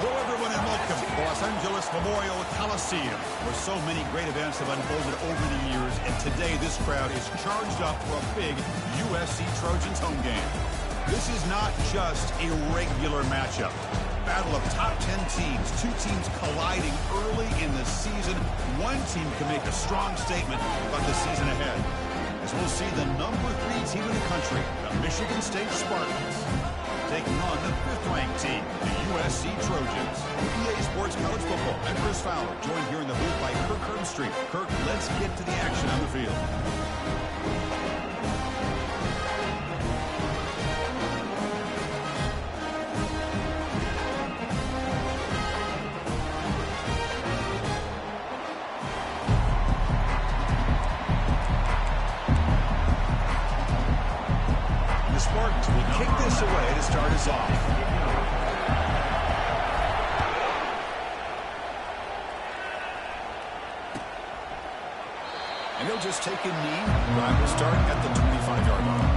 Hello, everyone, and welcome to the Los Angeles Memorial Coliseum, where so many great events have unfolded over the years, and today this crowd is charged up for a big USC Trojans home game. This is not just a regular matchup. Battle of top 10 teams, two teams colliding early in the season. One team can make a strong statement about the season ahead, as we'll see the #3 team in the country, the Michigan State Spartans, taking on the 5th-ranked team, the USC Trojans. EA Sports College Football, I'm Chris Fowler, joined here in the booth by Kirk Herbstreit. Kirk, let's get to the action on the field. The Spartans will kick this away to start us off. And he'll just take a knee. Drive will start at the 25-yard line.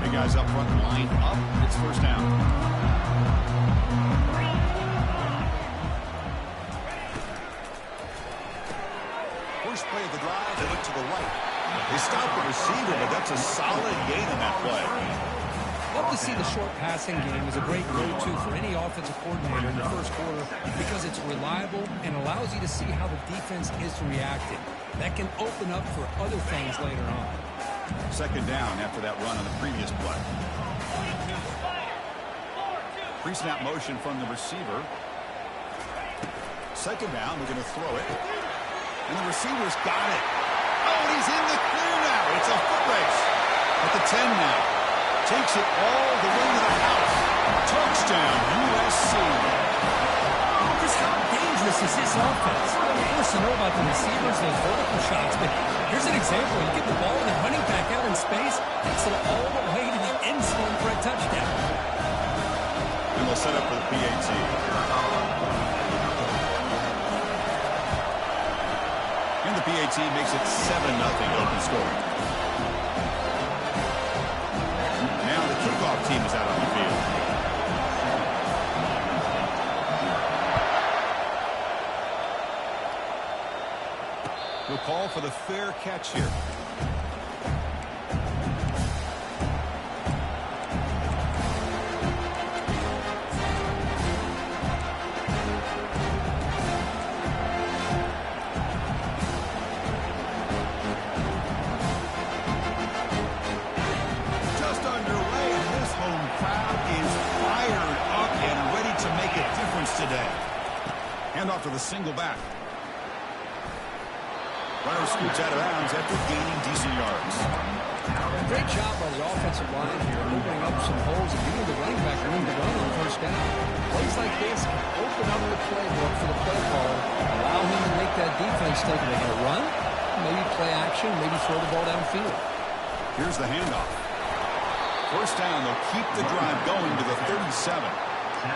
Big guys up front, line up. It's first down. First play of the drive, they look to the right. They stop the receiver, but that's a solid gain in that play. Love to see the short passing game as a great go-to for any offensive coordinator in the first quarter because it's reliable and allows you to see how the defense is reacting. That can open up for other things later on. Second down after that run on the previous play. Pre-snap motion from the receiver. Second down, we're going to throw it. And the receiver's got it. Oh, and he's in the clear now. It's a foot race. At the 10 now. Takes it all the way to the house. Touchdown, USC. Just how dangerous is this offense? Of course, you know about the receivers, those vertical shots, but here's an example. You get the ball and the running back out in space, takes it all the way to the end zone for a touchdown. And we'll set up for the PAT. And the PAT makes it 7-0 open scoring. Now the kickoff team is out on the field. He'll call for the fair catch here. Today. Handoff to the single back. Runner scoots out of bounds after gaining decent yards. Great job on the offensive line here, opening up some holes and giving the running back room to run on first down. Plays like this can open up the playbook for the play caller, allow him to make that defense think they're going to run, maybe play action, maybe throw the ball downfield. Here's the handoff. First down, they'll keep the drive going to the 37.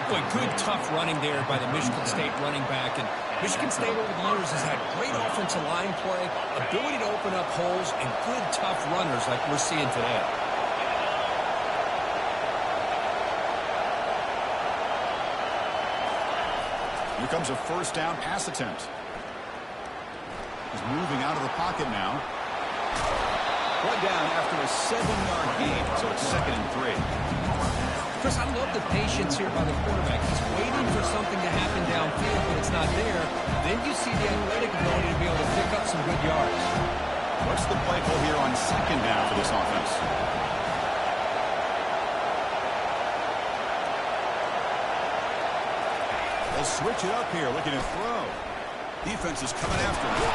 Boy, good, tough running there by the Michigan State running back. And Michigan State over the years has had great offensive line play, ability to open up holes, and good, tough runners like we're seeing today. Here comes a first down pass attempt. He's moving out of the pocket now. One down after a 7-yard gain, so it's 2nd and 3. Chris, I love the patience here by the quarterback. He's waiting for something to happen downfield, but it's not there. Then you see the athletic ability to be able to pick up some good yards. What's the play call here on second down for this offense? They'll switch it up here, looking to throw. Defense is coming after him.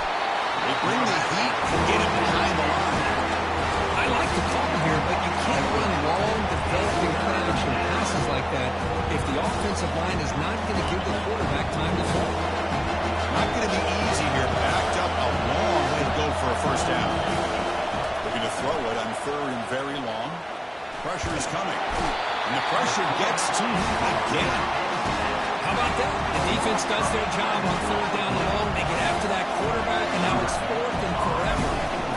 They bring the heat and get him behind the line. I like the call here, but you can't run long, developing play-action passes like that if the offensive line is not going to give the quarterback time to throw. Not going to be easy here. Backed up a long way to go for a first down. Looking to throw it on third and very long. Pressure is coming. And the pressure gets to him again. How about that? The defense does their job on third down and long. They get after that quarterback, and now it's fourth and forever.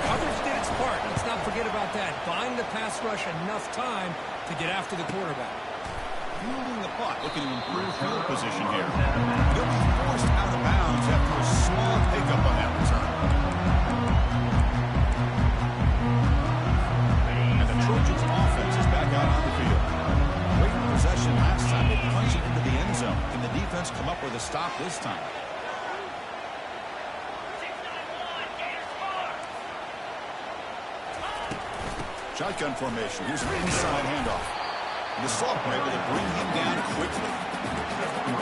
Coverage did its part. Let's not forget about that. Buying the pass rush enough time to get after the quarterback. Fielding the punt, looking to improve field position here. He'll be forced out of bounds after a small pickup on that return. And the Trojans' offense is back out on the field. Great possession last time. They punched it into the end zone. Can the defense come up with a stop this time? Shotgun formation. Here's an inside handoff. The sophomore able to bring him down quickly.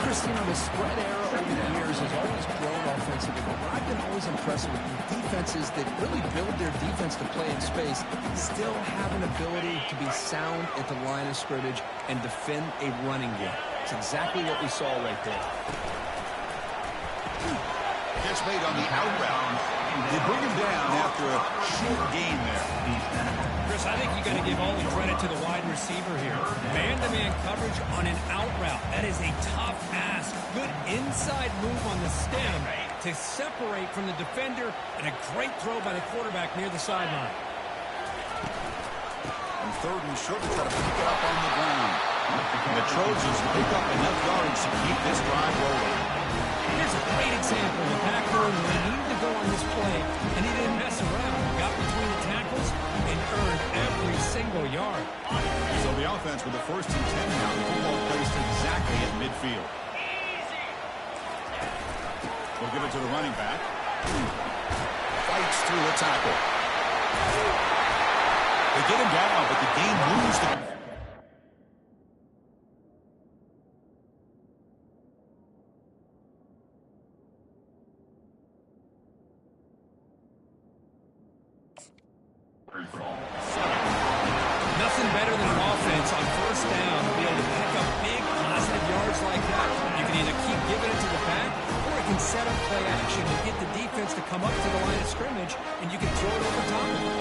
Christian, the spread era over the years has always grown offensively, but I've been always impressed with defenses that really build their defense to play in space, still have an ability to be sound at the line of scrimmage and defend a running game. It's exactly what we saw right there. Catch made on the out route. They bring him down after a short gain there. Chris, I think you got to give all the credit to the wide receiver here. Man-to-man coverage on an out route. That is a tough ask. Good inside move on the stem to separate from the defender, and a great throw by the quarterback near the sideline. And third and short to try to pick it up on the ground. And the Trojans pick up enough yards to keep this drive rolling. Here's a great example. The back row where he needed to go on this play, and he didn't mess around. He got between the tackles and earned every single yard. So the offense with the first and 10 now. The football placed exactly at midfield. They'll give it to the running back. Fights through a tackle. They get him down, but the game moves the... Nothing better than an offense on first down to be able to pick up big positive yards like that. You can either keep giving it to the back, or it can set up play action and get the defense to come up to the line of scrimmage, and you can throw it over top of it.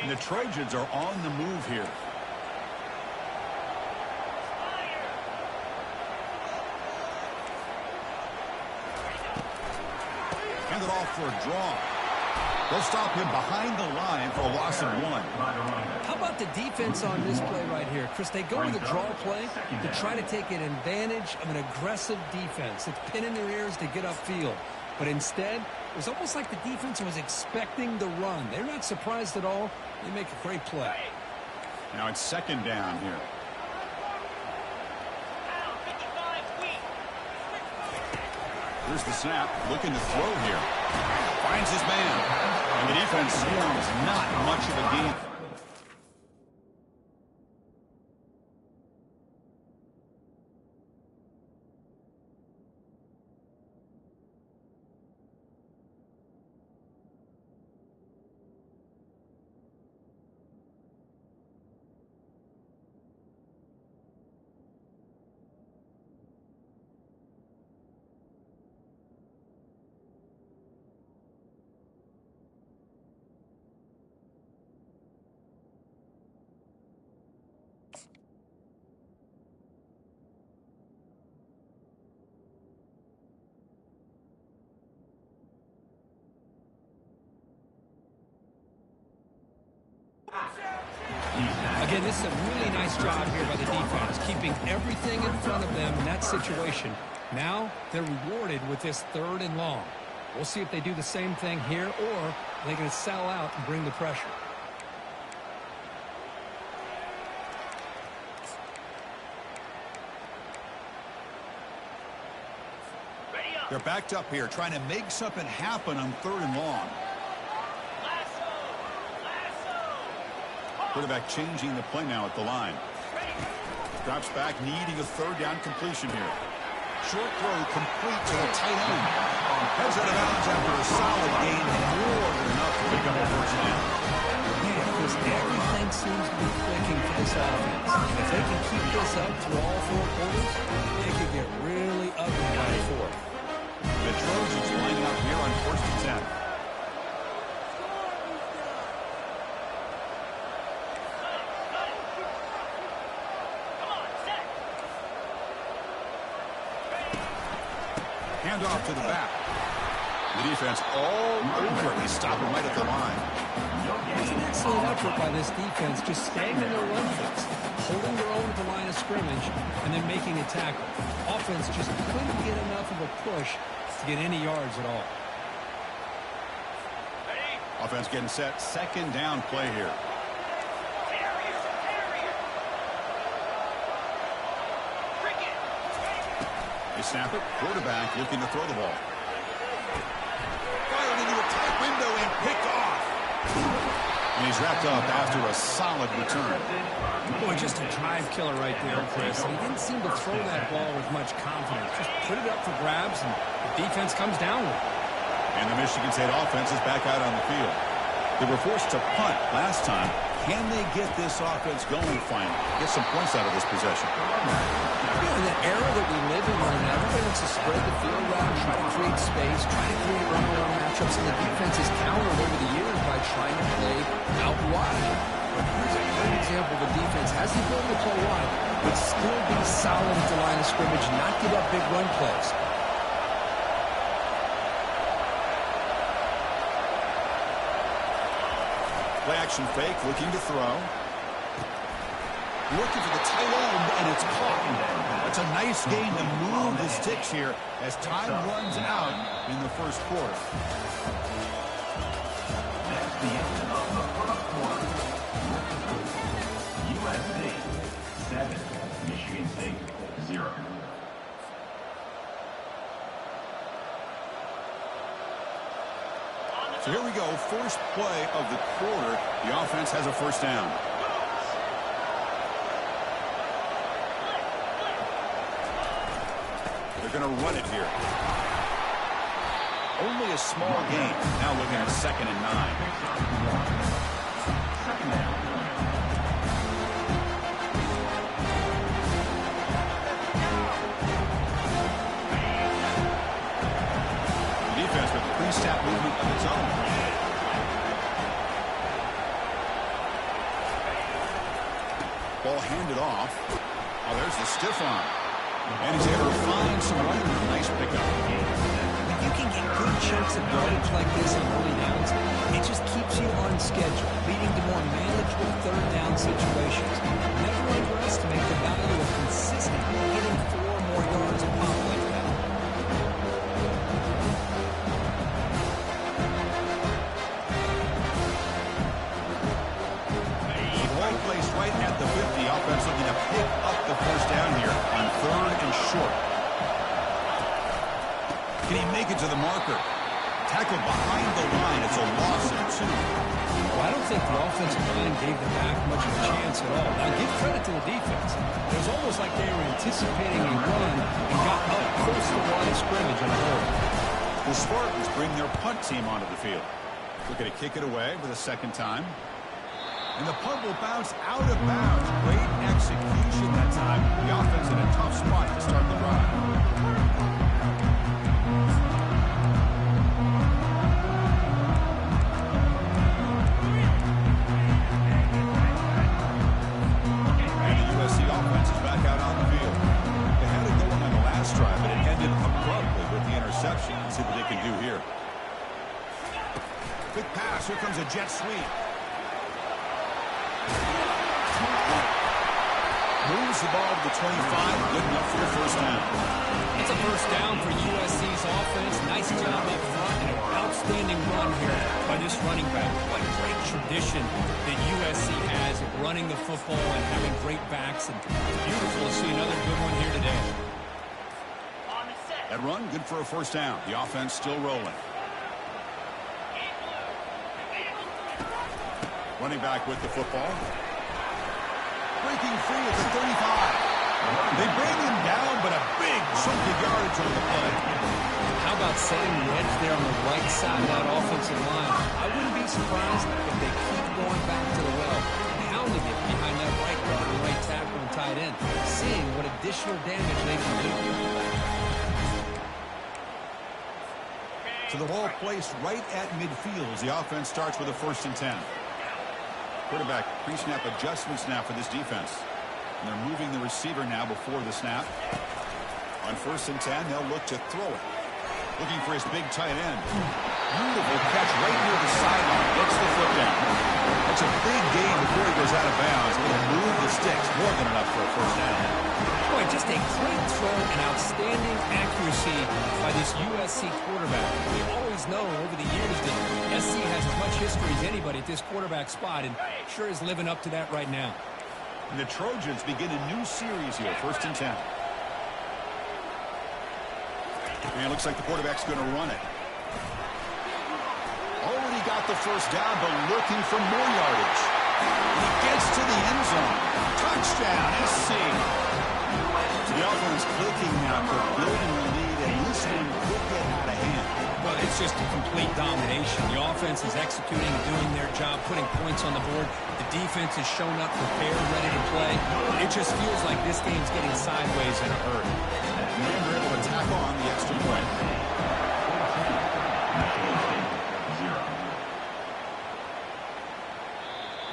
And the Trojans are on the move here. Hand it off for a draw. They'll stop him behind the line for a loss of 1. How about the defense on this play right here? Chris, they go with a draw play to try to take an advantage of an aggressive defense. It's pinning their ears to get upfield. But instead, it was almost like the defense was expecting the run. They're not surprised at all. They make a great play. Now it's second down here. Here's the snap, looking to throw here. Finds his man. And the defense swarms not much of a gain. Again, this is a really nice job here by the defense, keeping everything in front of them in that situation. Now they're rewarded with this third and long. We'll see if they do the same thing here, or they're going to sell out and bring the pressure. They're backed up here, trying to make something happen on third and long. Quarterback changing the play now at the line. Drops back, needing a third down completion here. Short throw complete to the tight end. Heads out of bounds after a solid gain, more than enough to pick up a first down. Yeah, because everything seems to be clicking for this offense. And if they can keep this up through all four quarters, it could get really ugly by the fourth. The Trojans lining up here on 1st and 10. Handoff to the back. The defense all over it. They stop him right at the line. It's an excellent effort by this defense, just staying in their run fix, holding their own at the line of scrimmage, and then making a tackle. Offense just couldn't get enough of a push to get any yards at all. Offense getting set. 2nd down play here. They snap it. Quarterback looking to throw the ball. Fired into a tight window and picked off. And he's wrapped up after a solid return. Boy, just a drive killer right there, Chris. He didn't seem to throw that ball with much confidence. Just put it up for grabs, and the defense comes down with it. And the Michigan State offense is back out on the field. They were forced to punt last time. Can they get this offense going finally? Get some points out of this possession. In the era that we live in right now, everybody wants to spread the field out, try to create space, try to create run-around matchups, and the defense has countered over the years by trying to play out wide. But here's a great example of a defense has the ability to play wide, but still be solid at the line of scrimmage, not give up big run plays. Play action fake, looking to throw. Looking for the tight end, and it's caught. That's a nice gain to move the sticks here as time runs out in the first quarter. That's the end of the first quarter. USC 7, Michigan State 0. So here we go, first play of the quarter. The offense has a first down. They're going to run it here. Only a small gain. Now looking at 2nd and 9. Defense with pre-snap movement of its own. Ball handed off. Oh, there's the stiff arm. And he's able to find some running room. Nice pickup. When you can get good chunks of yardage like this on early downs, it just keeps you on schedule, leading to more manageable third down situations. Never underestimate the value of consistently getting 4 more yards a pop like that. Placed right at the 50. Offense looking to pick up the first down here on 3rd and short. Can he make it to the marker? Tackled behind the line. It's a loss of 2. Well, I don't think the offensive line gave the back much of a chance at all. Now, give credit to the defense. It was almost like they were anticipating a run and got up close to the line of scrimmage in a hurry. The Spartans bring their punt team onto the field. Looking to kick it away for the 2nd time. And the punt will bounce out of bounds. Great execution that time. The offense in a tough spot to start the drive. And the USC offense is back out on the field. They had it going on the last drive, but it ended abruptly with the interception. Let's see what they can do here. Quick pass. Here comes a jet sweep. Moves the ball to the 25, good enough for the first down. It's a first down for USC's offense. Nice job up front and an outstanding run here by this running back. What a great tradition that USC has of running the football and having great backs. And it's beautiful to see another good one here today. That run, good for a first down. The offense still rolling. Running back with the football. Breaking free at the 35. They bring him down, but a big chunk of yardage on the play. How about setting the edge there on the right side of that offensive line? I wouldn't be surprised if they keep going back to the well, pounding it behind that right guard and right tackle and tight end, seeing what additional damage they can do. So the ball placed right at midfield as the offense starts with a 1st and 10. Quarterback pre-snap adjustments now for this defense. And they're moving the receiver now before the snap. On 1st and 10, they'll look to throw it. Looking for his big tight end. Beautiful catch right near the sideline. Gets the foot down. That's a big gain before he goes out of bounds. It'll move the sticks. More than enough for a 1st down. Boy, just a great throw and outstanding accuracy by this USC quarterback. We always know over the years that SC has as much history as anybody at this quarterback spot, and sure is living up to that right now. And the Trojans begin a new series here. 1st and 10. And it looks like the quarterback's going to run it. Already got the 1st down, but looking for more yardage. He gets to the end zone. Touchdown, SC. So the offense clicking now for building the lead, and this one could get out of hand. Well, it's just a complete domination. The offense is executing and doing their job, putting points on the board. The defense has shown up prepared, ready to play. It just feels like this game's getting sideways in a hurry. And they're able to tack on the extra point.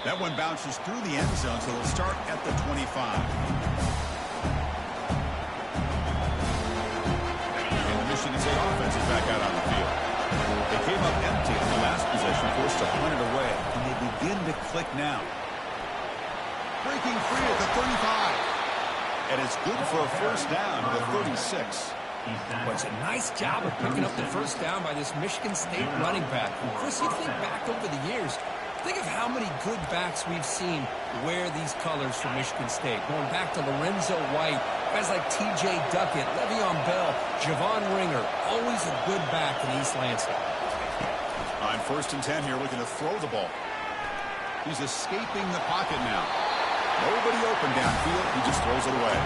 That one bounces through the end zone, so they'll start at the 25. And the Michigan State offense is back out on the field. They came up empty in the last possession, forced to punt it away. And they begin to click now. Breaking free at the 35. And it's good for a 1st down to the 36. Well, it's a nice job of picking up the 1st down by this Michigan State running back. And Chris, you think back over the years, think of how many good backs we've seen wear these colors for Michigan State. Going back to Lorenzo White, guys like T.J. Duckett, Le'Veon Bell, Javon Ringer, always a good back in East Lansing. On 1st and 10 here, looking to throw the ball. He's escaping the pocket now. Nobody open downfield. He just throws it away.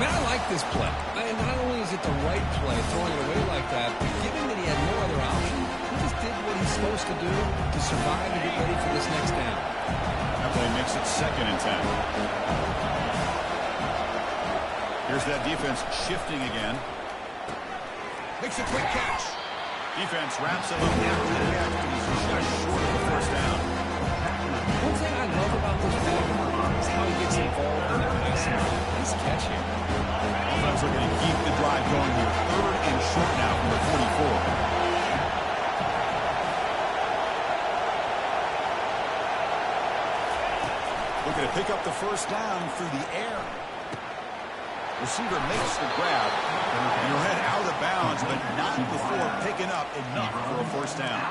Man, I like this play. Not only is it the right play, throwing it away like that, but given that he had no other option, he just did what he's supposed to do to survive and get ready for this next down. That play makes it 2nd and 10. Here's that defense shifting again. Makes a quick catch. Defense wraps it up after the catch, but he's just short of the 1st down. One thing I love about this back is how he gets involved in the passing. Nice catch here. Offense are going to keep the drive going here. 3rd and short now from the 44. Looking to pick up the 1st down through the air. Receiver makes the grab. And you're head out of bounds, but not before picking up enough for a 1st down.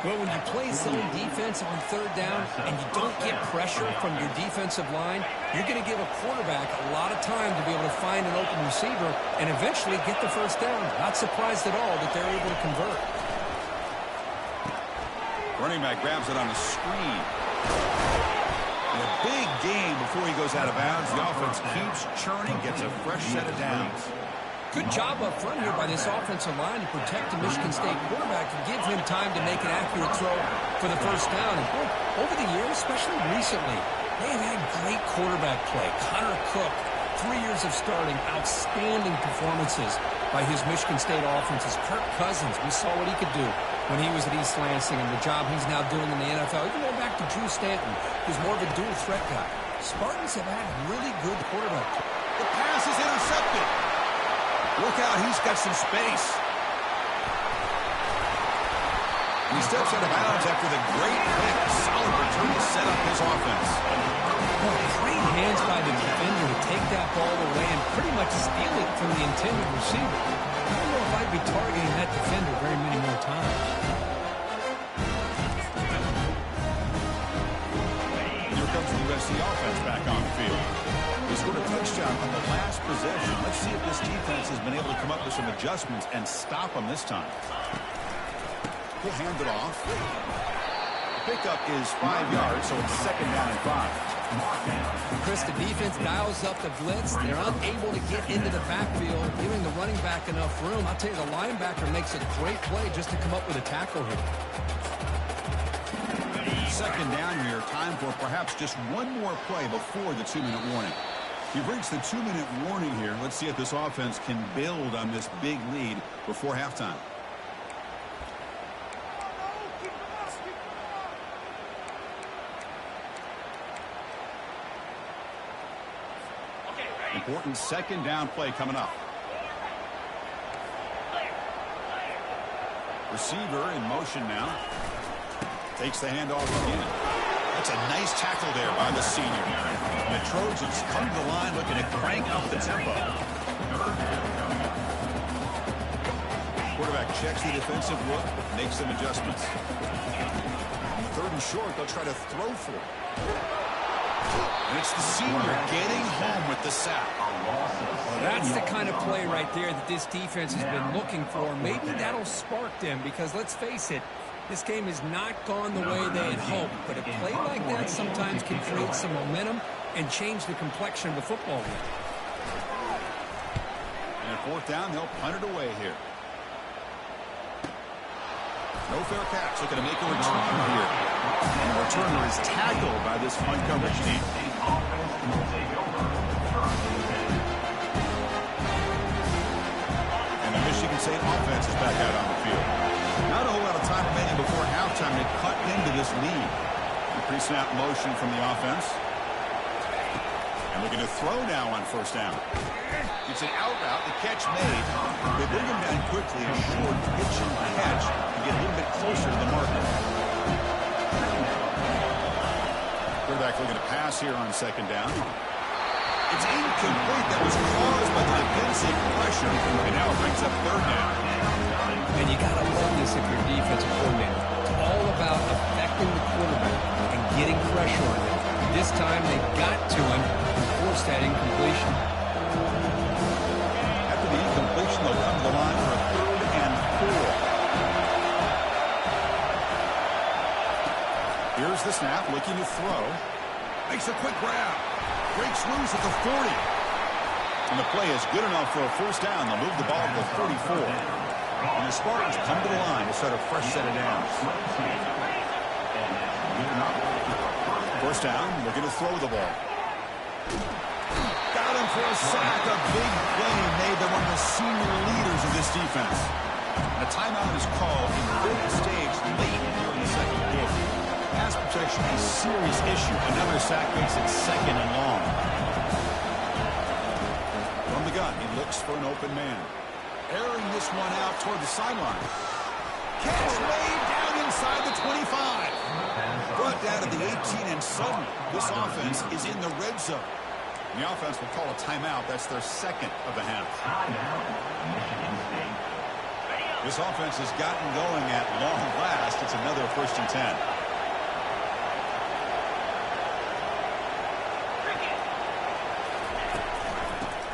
Well, when you play zone defense on 3rd down and you don't get pressure from your defensive line, you're going to give a quarterback a lot of time to be able to find an open receiver and eventually get the 1st down. Not surprised at all that they're able to convert. Running back grabs it on the screen. And a big gain before he goes out of bounds. The offense keeps churning, gets a fresh set of downs. Good job up front here by this offensive line to protect the Michigan State quarterback and give him time to make an accurate throw for the 1st down. And boy, over the years, especially recently, they've had great quarterback play. Connor Cook, 3 years of starting, outstanding performances by his Michigan State offenses. Kirk Cousins, we saw what he could do when he was at East Lansing and the job he's now doing in the NFL. Even going back to Drew Stanton, who's more of a dual threat guy. Spartans have had really good quarterback play. The pass is intercepted. Look out, he's got some space. He steps out of bounds after the great pick. Solid return to set up his offense. Well, great hands by the defender to take that ball away and pretty much steal it from the intended receiver. I don't know if I'd be targeting that defender very many more times. Here comes the USC offense back on the field. He scored a touchdown on the last possession. Let's see if this defense has been able to come up with some adjustments and stop them this time. He'll hand it off. Pickup is 5 yards, so it's 2nd down and 5. Chris, the defense dials up the blitz. They're unable to get into the backfield, giving the running back enough room. I'll tell you, the linebacker makes a great play just to come up with a tackle here. Second down here, time for perhaps just one more play before the 2-minute warning. You've reached the 2-minute warning here. Let's see if this offense can build on this big lead before halftime. Important second down play coming up. Receiver in motion now. Takes the handoff again. That's a nice tackle there by the senior. And the Trojans come to the line looking to crank up the tempo. Quarterback checks the defensive look, makes some adjustments. On the 3rd and short, they'll try to throw for it. And it's the senior getting home with the sack. Well, that's the kind of play right there that this defense has been looking for. Maybe that'll spark them because, let's face it, this game has not gone the way they had hoped. But a play like that sometimes can create some momentum and change the complexion of the football game. And at 4th down, they'll punt it away here. No fair catch. Looking to make a return here. And the returner is tackled by this punt coverage team. And the Michigan State offense is back out on the field. Not a whole lot of time remaining before halftime to cut into this lead. Pre-snap motion from the offense. And looking to throw now on 1st down. It's an out route. The catch made. They bring him down quickly. A short pitch and catch to get a little bit closer to the marker. Quarterback looking to pass here on 2nd down. It's incomplete. That was caused by the defensive pressure. And now it brings up 3rd down. And you got to love this if you're a defensive coordinator. It's all about affecting the quarterback and getting pressure on him. This time they got to him and forced that incompletion. After the incompletion, they'll come to the line for a 3rd and 4. Here's the snap, looking to throw. Makes a quick grab. Breaks loose at the 40. And the play is good enough for a 1st down. They'll move the ball to the 34. And the Spartans come to the line to start a fresh set of downs. 1st down, looking to throw the ball. Got him for a sack. A big play made by one of the senior leaders of this defense. And a timeout is called in the 5th stage late during the 2nd quarter. Pass protection a serious issue. Another sack makes it 2nd and long. From the gun, he looks for an open man. Airing this one out toward the sideline. Catch made down inside the 25. Brought down to the 18, and suddenly this offense is in the red zone. And the offense will call a timeout. That's their 2nd of the half. This offense has gotten going at long last. It's another 1st and 10.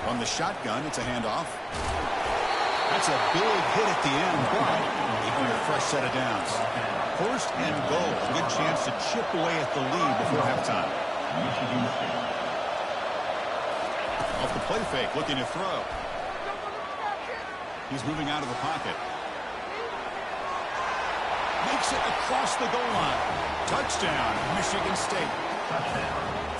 On the shotgun, it's a handoff. That's a big hit at the end, but even a fresh set of downs. 1st and goal. A good chance to chip away at the lead before halftime. Off the play fake, looking to throw. He's moving out of the pocket. Makes it across the goal line. Touchdown, Michigan State.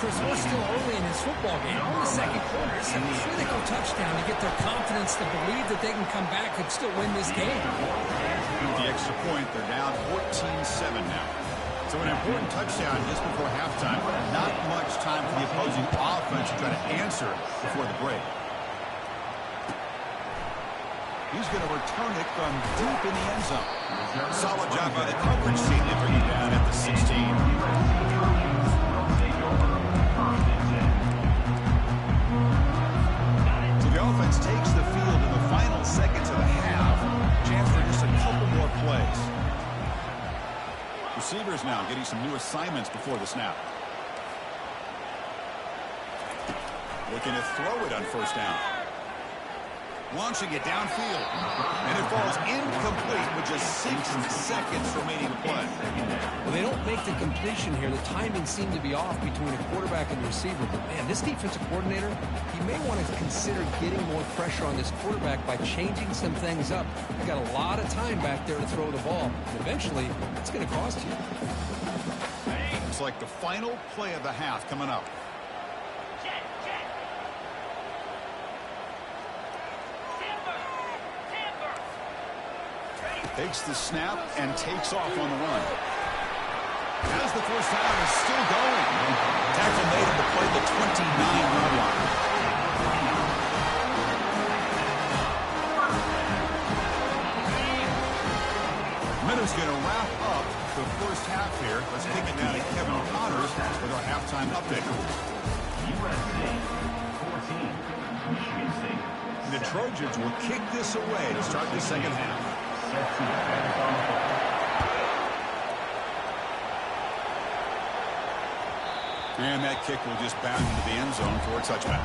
Chris, we're still early in this football game. We're in the 2nd quarter. It's a critical touchdown to get their confidence to believe that they can come back and still win this game. With the extra point, they're down 14-7 now. So an important touchdown just before halftime. Not much time for the opposing offense to try to answer before the break. He's going to return it from deep in the end zone. Solid job by the coverage team to bring him down at the 16. Offense takes the field in the final seconds of the half. Chance for just a couple more plays. Receivers now getting some new assignments before the snap. Looking to throw it on 1st down. launching it downfield. And it falls incomplete with just 6 seconds remaining to play. Well, they don't make the completion here. The timing seemed to be off between a quarterback and the receiver. But, man, this defensive coordinator, he may want to consider getting more pressure on this quarterback by changing some things up. They got a lot of time back there to throw the ball. And eventually, it's going to cost you. It's like the final play of the half coming up. Takes the snap and takes off on the run. As the first down is still going. Tackle made him to play the 29-yard line. Minute's going to wrap up the first half here. Let's kick it down to Kevin Connors with our halftime update. USC 14, Michigan State. The Trojans will kick this away to start the second half. And that kick will just bound into the end zone for a touchback.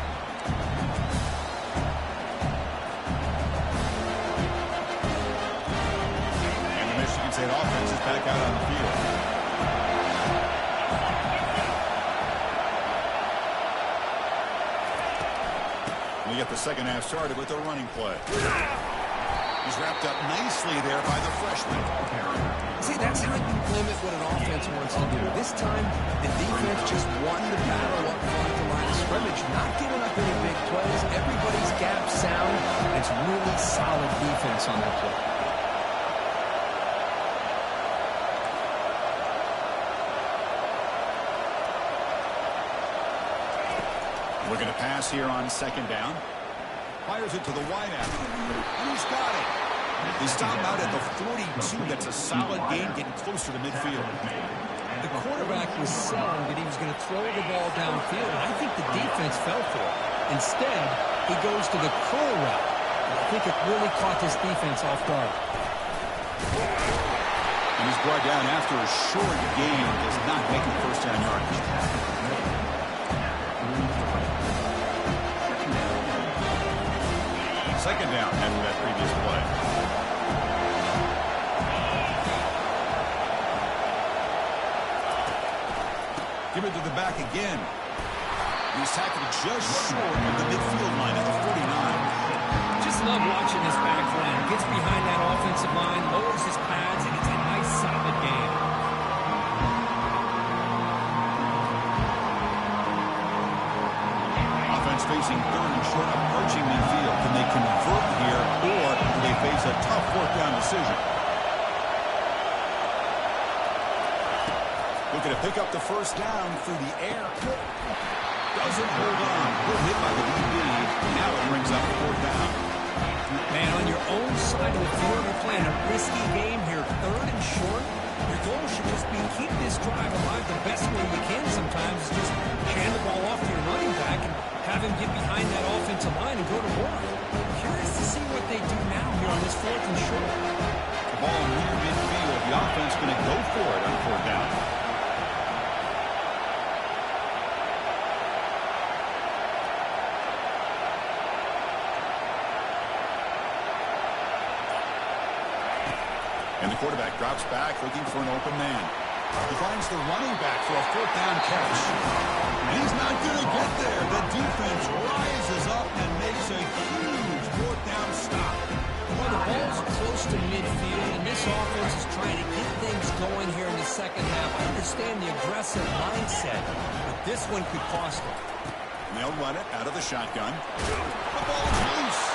And the Michigan State offense is back out on the field. We get the second half started with a running play. He's wrapped up nicely there by the freshman. See, that's how you limit what an offense wants to do. This time, the defense just won the battle up front at the line of scrimmage, not giving up any big plays. Everybody's gap sound. It's really solid defense on that play. Looking to pass here on second down. Fires it to the wideout. And he's got it. He stopped out at the 42. That's a solid gain, getting closer to midfield. The quarterback was selling that he was going to throw the ball downfield, and I think the defense fell for it. Instead, he goes to the curl route. And I think it really caught this defense off guard. And he's brought down after a short gain. Does not make the first down yardage. Second down after that previous play. Give it to the back again. He's tackled just short of the midfield line at the 49. Just love watching this back line. Gets behind that offensive line, lowers his pads, and it's a nice, solid game. Offense facing third and short, approaching midfield. Can they convert here, or do they face a tough fourth down decision? Looking to pick up the first down through the air. Doesn't hold on. Good hit by the DB. Now it brings up fourth down. Man, on your own side of the field, you're playing a risky game here. Third and short. Your goal should just be keep this drive alive the best way you can sometimes. Is just hand the ball off to your running back and have him get behind that offensive line and go to work. Curious to see what they do now here on this fourth and short. The ball near midfield. The offense going to go for it on fourth down. And the quarterback drops back, looking for an open man. He finds the running back for a fourth down catch. And he's not going to get there. The defense rises up and makes a huge fourth down stop. Well, the ball's close to midfield, and this offense is trying to get things going here in the second half. I understand the aggressive mindset, but this one could cost them. And they'll run it out of the shotgun. The ball's loose.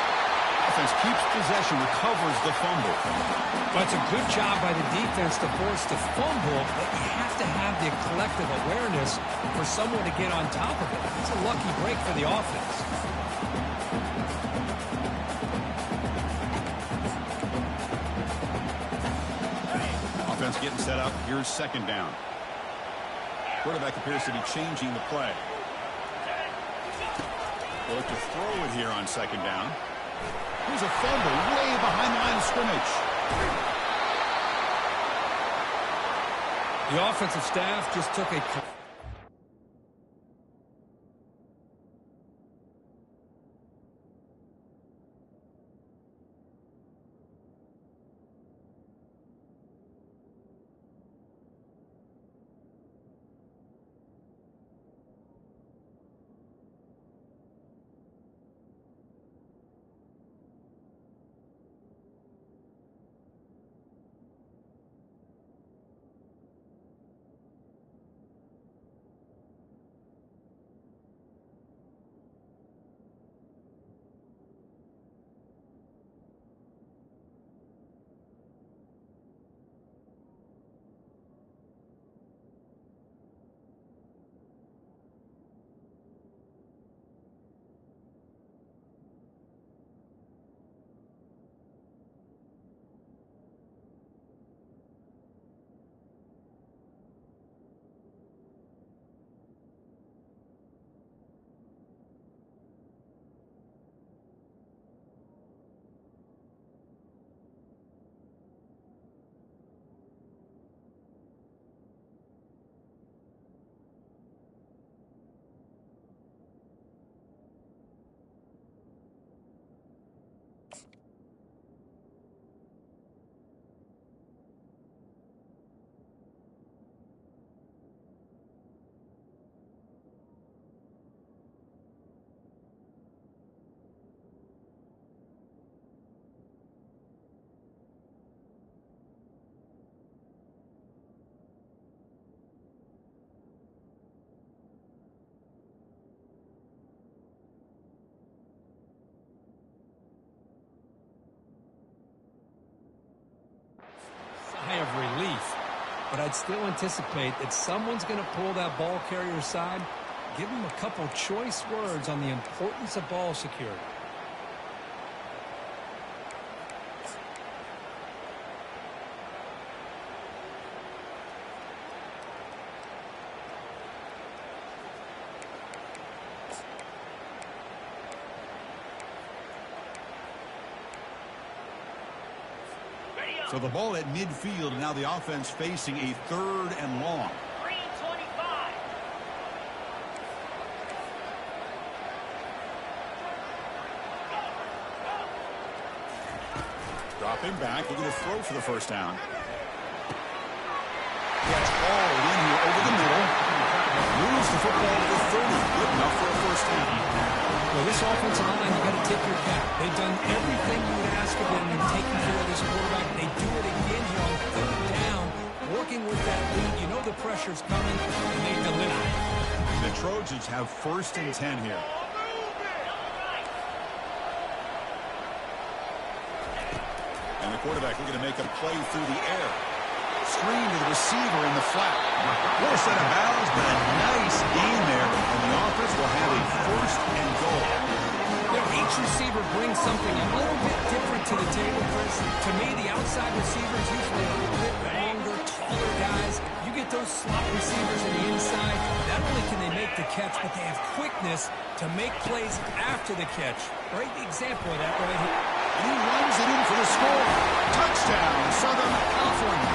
Offense keeps possession, recovers the fumble. But it's a good job by the defense to force the fumble, but you have to have the collective awareness for someone to get on top of it. It's a lucky break for the offense. Offense getting set up. Here's second down. Quarterback appears to be changing the play. We'll look to throw it here on second down. Here's a fumble way behind the line of scrimmage. The offensive staff just took a... but I'd still anticipate that someone's going to pull that ball carrier aside, give him a couple choice words on the importance of ball security. So the ball at midfield, and now the offense facing a 3rd and long. 3:25. Dropping back, looking to throw for the first down. Gets all in here over the middle. Moves the football to the 30. Good enough for a first down. Well, this offensive line, you got to tip your cap. They've done everything you would ask of them in taking care of this quarterback. They do it again here on 3rd down, working with that lead. You know the pressure's coming, and they deliver. The Trojans have 1st and 10 here. And the quarterback looking to make a play through the air. Screen to the receiver in the flat. Forced out of bounds, but a nice gain there. And the offense will have a 1st and goal. Each receiver brings something a little bit different to the table, Chris. To me, the outside receivers usually a little bit longer, taller guys. You get those slot receivers in the inside. Not only can they make the catch, but they have quickness to make plays after the catch. Right example of that right here. And he runs it in for the score. Touchdown, Southern California.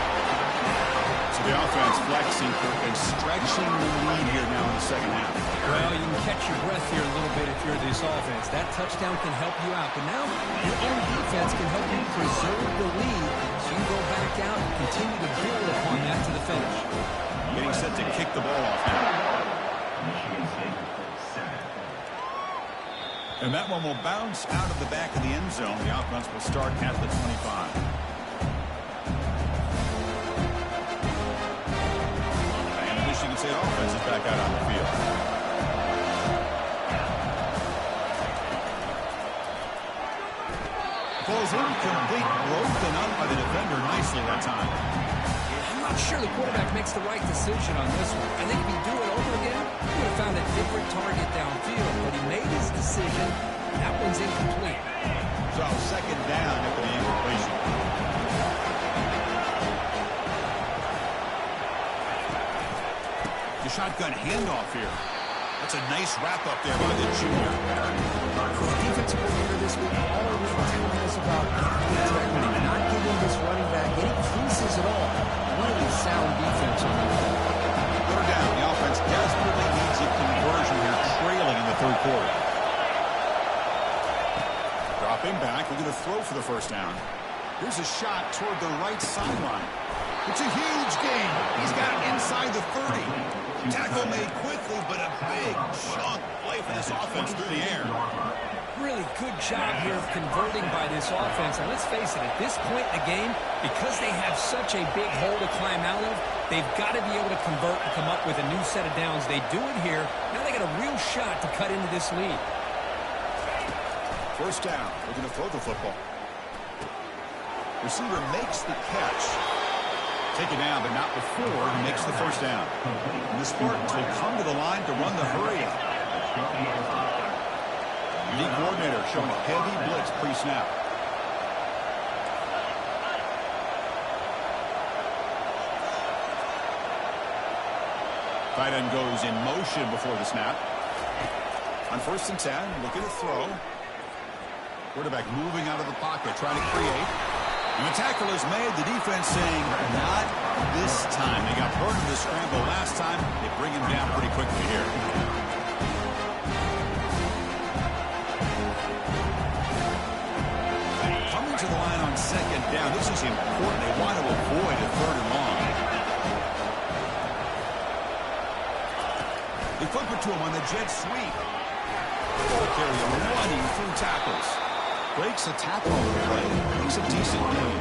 So the offense flexing and stretching the lead here now in the second half. Well, you can catch your breath here a little bit if you're this offense. That touchdown can help you out. But now your own defense can help you preserve the lead so you can go back out and continue to build upon that to the finish. Getting set to kick the ball off now. And that one will bounce out of the back of the end zone. The offense will start at the 25. You can say offense is back out on the field. Falls incomplete, broken up by the defender nicely that time. I'm not sure the quarterback makes the right decision on this one. I think if he do it over again, he would have found a different target downfield. But he made his decision. That one's incomplete. So 2nd down after the incompletion. The shotgun handoff here. That's a nice wrap up there by the junior. The defensive coordinator this week all over telling us about integrity, not giving this running back any creases at all. Really sound defense on that. 3rd down. The offense desperately needs a conversion here, trailing in the 3rd quarter. Dropping back, we're going to throw for the first down. Here's a shot toward the right sideline. It's a huge gain. He's got it inside the 30. Tackle made quickly, but a big chunk play for this offense through the air. Really good job here of converting by this offense. And let's face it, at this point in the game, because they have such a big hole to climb out of, they've got to be able to convert and come up with a new set of downs. They do it here. Now they got a real shot to cut into this lead. First down. We're going to throw the football. Receiver makes the catch. Taken down, but not before he makes the first down. And the Spartans will come to the line to run the hurry up. The coordinator showing heavy blitz pre-snap. Tight end goes in motion before the snap. On 1st and 10, looking to throw. Quarterback moving out of the pocket, trying to create. And the tackle is made. The defense saying, not this time. They got burned in the scramble last time. They bring him down pretty quickly here. Coming to the line on 2nd down. This is important. They want to avoid a 3rd and long. They flip it to him on the jet sweep. Ball carrier running through tackles. Breaks a tackle on the play. Makes a decent gain.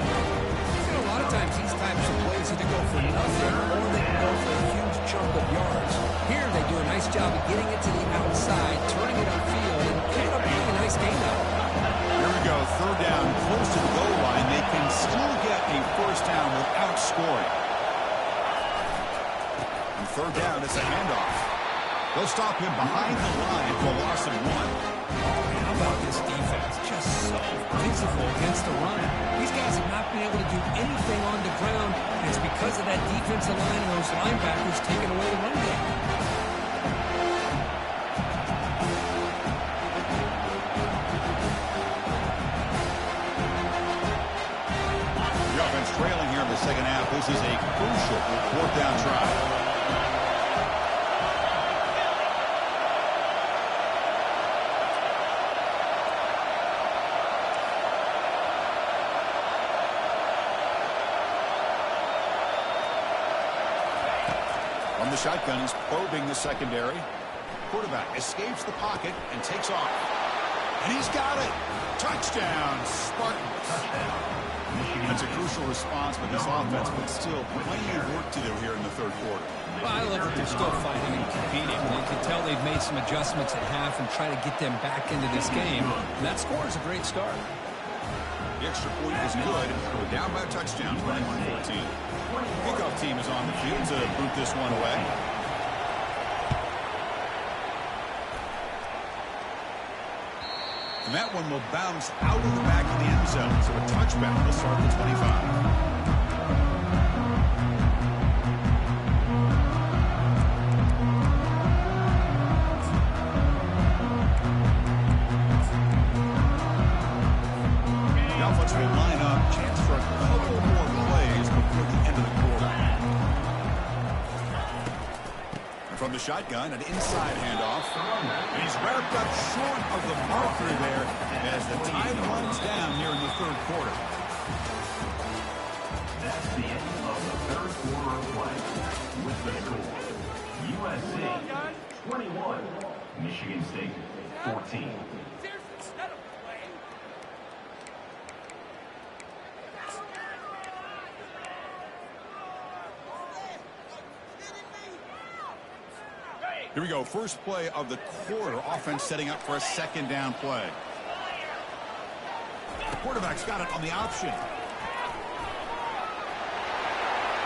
You know, a lot of times these types of plays either go for nothing or they can go for a huge chunk of yards. Here they do a nice job of getting it to the outside, turning it upfield, and end up being a nice gain out. Here we go. 3rd down, close to the goal line. They can still get a first down without scoring. They'll stop him behind the line for a loss of 1. How about this defense? Just so physical against the run. These guys have not been able to do anything on the ground, and it's because of that defensive line and those linebackers taking away the run game. The offense trailing here in the second half. This is a crucial fourth down try. From the shotgun, he's probing the secondary. Quarterback escapes the pocket and takes off. And he's got it. Touchdown, Spartans. That's a crucial response by this offense, but still plenty of work to do here in the third quarter. Well, I love that they're still fighting and competing. You can tell they've made some adjustments at half and try to get them back into this game. And that score is a great start. The extra point is good. We're down by a touchdown, 21-14. Kickoff team is on the field to boot this one away. And that one will bounce out of the back of the end zone. So a touchback will start at the 25. Will line up, chance for a couple more plays before the end of the quarter. And from the shotgun, an inside handoff. And he's wrapped up short of the marker there as the time runs down here in the third quarter. That's the end of the third quarter of play. With the score, USC 21, Michigan State 14. Here we go. First play of the quarter. Offense setting up for a second down play. The quarterback's got it on the option.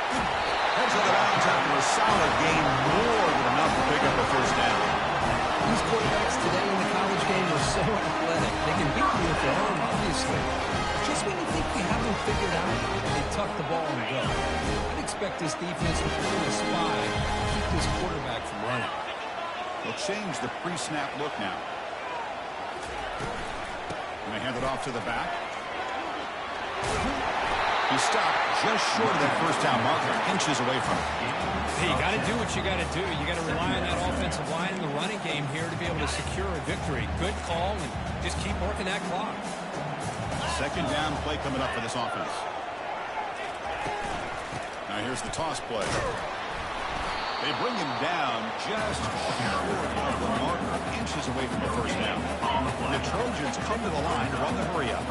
Heads of the bounds after a solid game. More than enough to pick up a first down. These quarterbacks today in the college game are so athletic. They can beat you with their arm, obviously. Just when you think you have them figured out, they tuck the ball and go. I'd expect this defense to play a spy to keep this quarterback from running. They'll change the pre-snap look now. And they hand it off to the back. He stopped just short of that first down marker, inches away from it. Hey, you got to do what you got to do. You got to rely on that offensive line in the running game here to be able to secure a victory. Good call, and just keep working that clock. Second down play coming up for this offense. Now here's the toss play. They bring him down just short of the marker, inches away from the first down. The Trojans come to the line to run the hurry up.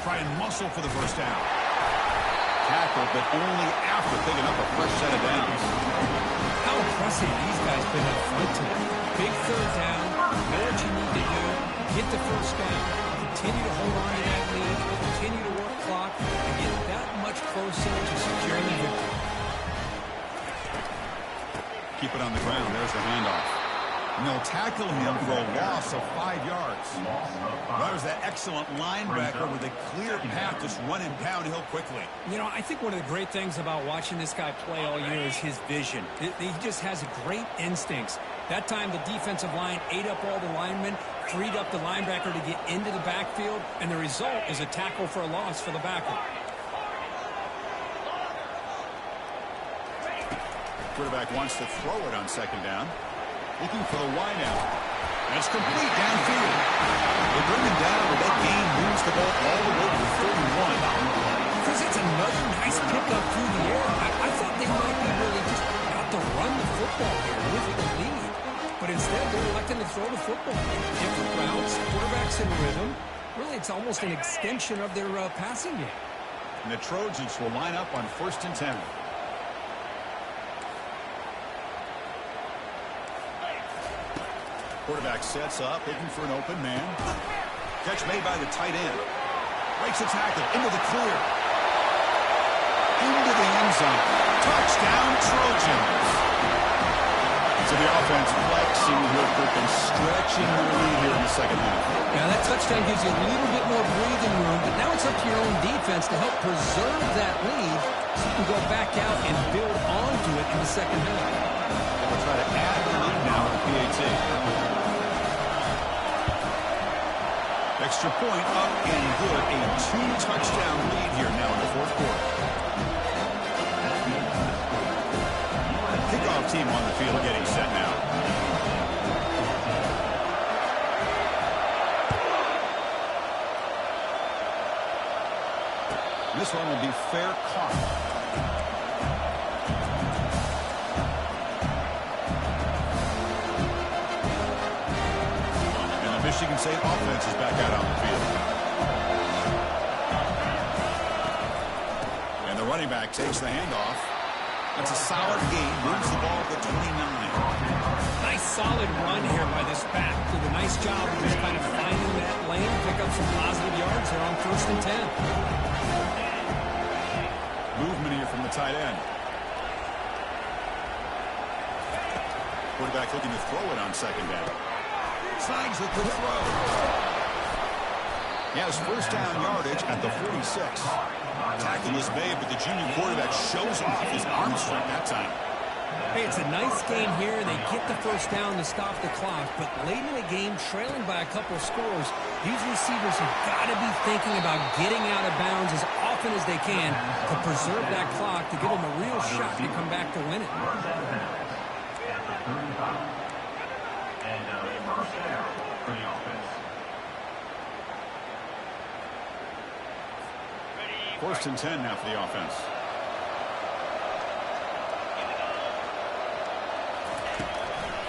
Try and muscle for the first down. Tackle, but only after picking up a fresh set of downs. How impressive these guys been up front today. Big third down, know what you need to do, get the first down, continue to hold on to that lead, continue to work clock, and get that much closer to securing the victory. Keep it on the ground. There's the handoff. And they'll tackle him for a loss of 5 yards. That was that excellent linebacker with a clear path just running downhill quickly. You know, I think one of the great things about watching this guy play all year is his vision. He just has great instincts. That time, the defensive line ate up all the linemen, freed up the linebacker to get into the backfield, and the result is a tackle for a loss for the backer. Quarterback wants to throw it on second down. Looking for the wide out. And it's complete downfield. They bring him down, but that gain moves the ball all the way to the 31. Because it's another nice pickup through the air. I thought they might be really just about to run the football here with the lead. But instead, they're electing to throw the football. Different routes, quarterbacks in rhythm. Really, it's almost an extension of their passing game. And the Trojans will line up on 1st and 10. Quarterback sets up, looking for an open man. Catch made by the tight end. Breaks a tackle into the clear. into the end zone. Touchdown, Trojans. So the offense flexing real quick and stretching the lead here in the second half. Now that touchdown gives you a little bit more breathing room, but now it's up to your own defense to help preserve that lead so you can go back out and build onto it in the second half. They'll try to add the lead now with the PAT. Extra point up and good. A 2-touchdown lead here now in the fourth quarter. Kickoff team on the field getting set now. This one will be fair caught. And the Michigan State offense is back out on the field. And the running back takes the handoff. That's a solid gain. Moves the ball to 29. Nice solid run here by this back. Did a nice job of just kind of finding that lane, pick up some positive yards there on 1st and 10. Movement here from the tight end. Quarterback looking to throw it on second down. Signs with the throw. He has first down yardage at the 46. Tackle is made, but the junior quarterback shows off his arm strength that time. Hey, it's a nice game here. They get the first down to stop the clock, but late in the game, trailing by a couple of scores, these receivers have got to be thinking about getting out of bounds as often as they can to preserve that clock, to give them a real shot to come back to win it. And first down for the offense. First and 10 now for the offense.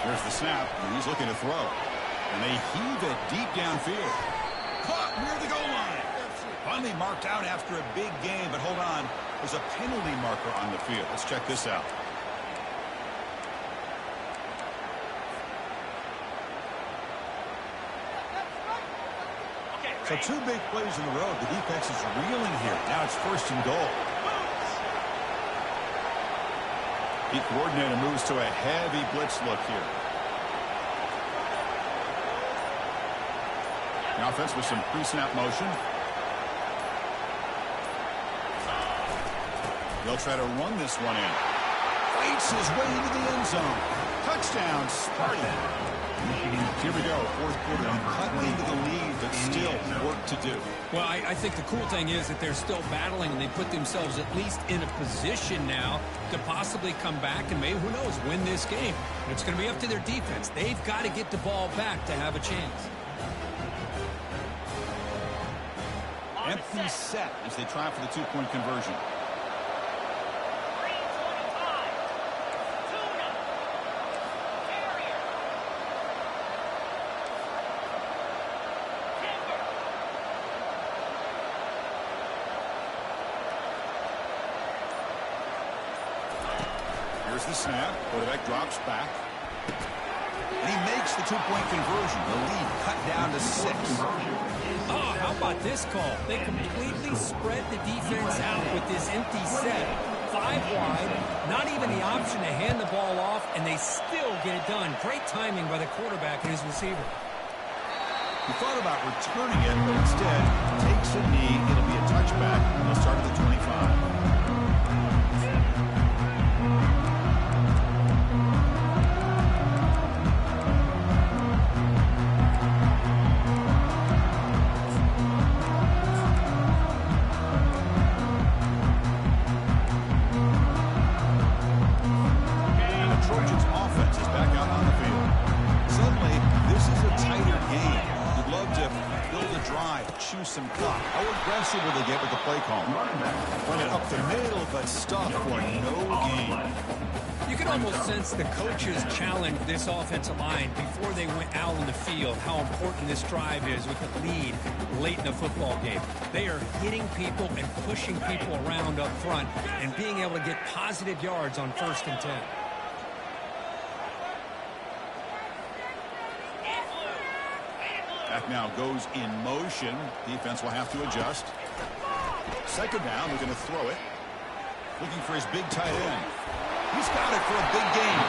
Here's the snap, and he's looking to throw. And they heave it deep downfield. Caught near the goal line. Finally marked out after a big game, but hold on. There's a penalty marker on the field. Let's check this out. So 2 big plays in a row. The defense is reeling here. Now it's first and goal. The coordinator moves to a heavy blitz look here. The offense with some pre-snap motion. They'll try to run this one in. Fights his way into the end zone. Touchdown, Sparty. Here we go, fourth quarter. Cut into the lead, but still work to do. Well, I think the cool thing is that they're still battling, and they put themselves at least in a position now to possibly come back and maybe, who knows, win this game. But it's going to be up to their defense. They've got to get the ball back to have a chance. Empty set as they try for the 2-point conversion. Here's the snap. Quarterback drops back. And he makes the 2-point conversion. The lead cut down to 6. Oh, how about this call? They completely spread the defense out with this empty set. 5 wide, not even the option to hand the ball off, and they still get it done. Great timing by the quarterback and his receiver. He thought about returning it, but instead takes a knee. It'll be a touchback. They'll start at the 25. Some clock. How aggressive will they get with the play call? Run it up the middle, but stop for no gain. You can almost sense the coaches challenged this offensive line before they went out on the field, how important this drive is with the lead late in the football game. They are hitting people and pushing people around up front and being able to get positive yards on 1st and 10. Back now goes in motion. Defense will have to adjust. Second down, they're going to throw it. Looking for his big tight end. He's got it for a big gain.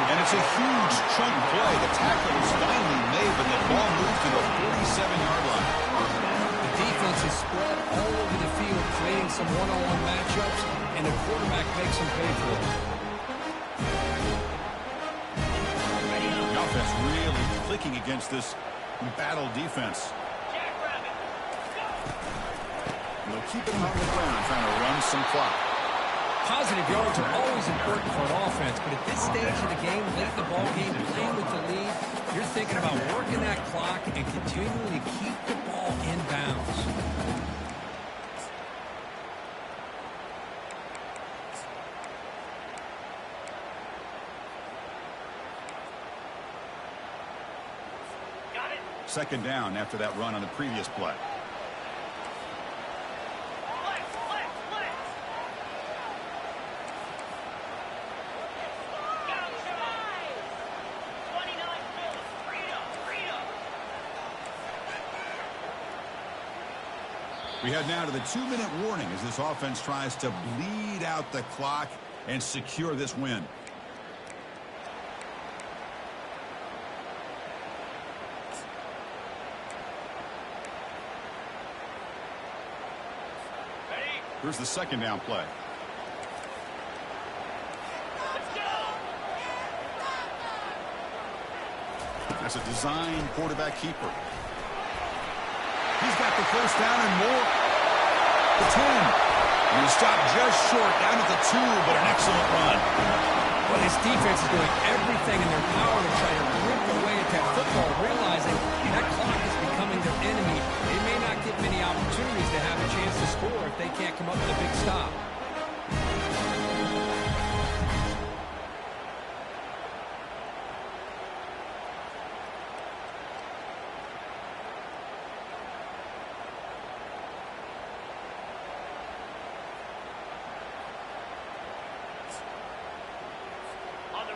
And it's a huge chunk play. The tackle is finally made, but the ball moves to the 47-yard line. The defense is spread all over the field, creating some one-on-one matchups, and the quarterback makes them pay for it. The offense really clicking against this battle defense. And they'll keep it on the ground, trying to run some clock. Positive yards are always important for an offense, but at this stage of the game, late in the ball game, playing with the lead, you're thinking about working that clock and continuing to keep the ball in bounds. Got it. Second down after that run on the previous play. We head now to the 2-minute warning as this offense tries to bleed out the clock and secure this win. Here's the second down play. That's a design quarterback keeper. He's got the first down and more. The 10. And he stopped just short, down at the 2, but an excellent run. Well, this defense is doing everything in their power to try to rip away at that football, realizing that clock is becoming their enemy. They may not get many opportunities to have a chance to score if they can't come up with a big stop.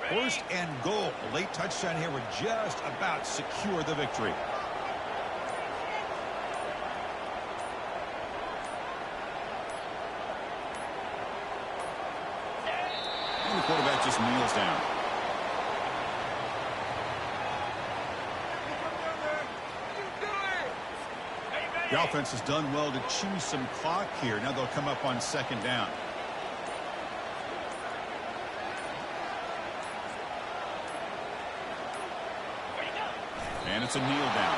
First and goal. A late touchdown here would just about secure the victory. And the quarterback just kneels down. The offense has done well to chew some clock here. Now they'll come up on second down. And it's a kneel down.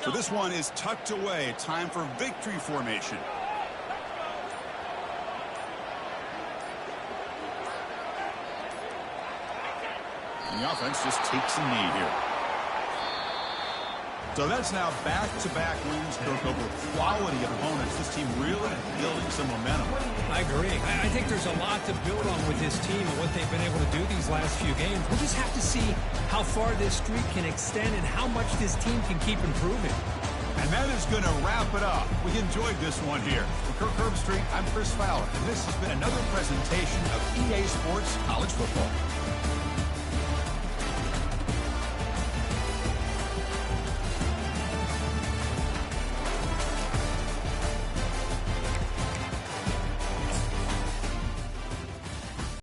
So this one is tucked away. Time for victory formation. And the offense just takes a knee here. So that's now back-to-back wins, Kirk, over quality opponents. This team really building some momentum. I agree. I think there's a lot to build on with this team and what they've been able to do these last few games. We'll just have to see how far this streak can extend and how much this team can keep improving. And that is going to wrap it up. We enjoyed this one here. For Kirk Herbstreit, I'm Chris Fowler, and this has been another presentation of EA Sports College Football.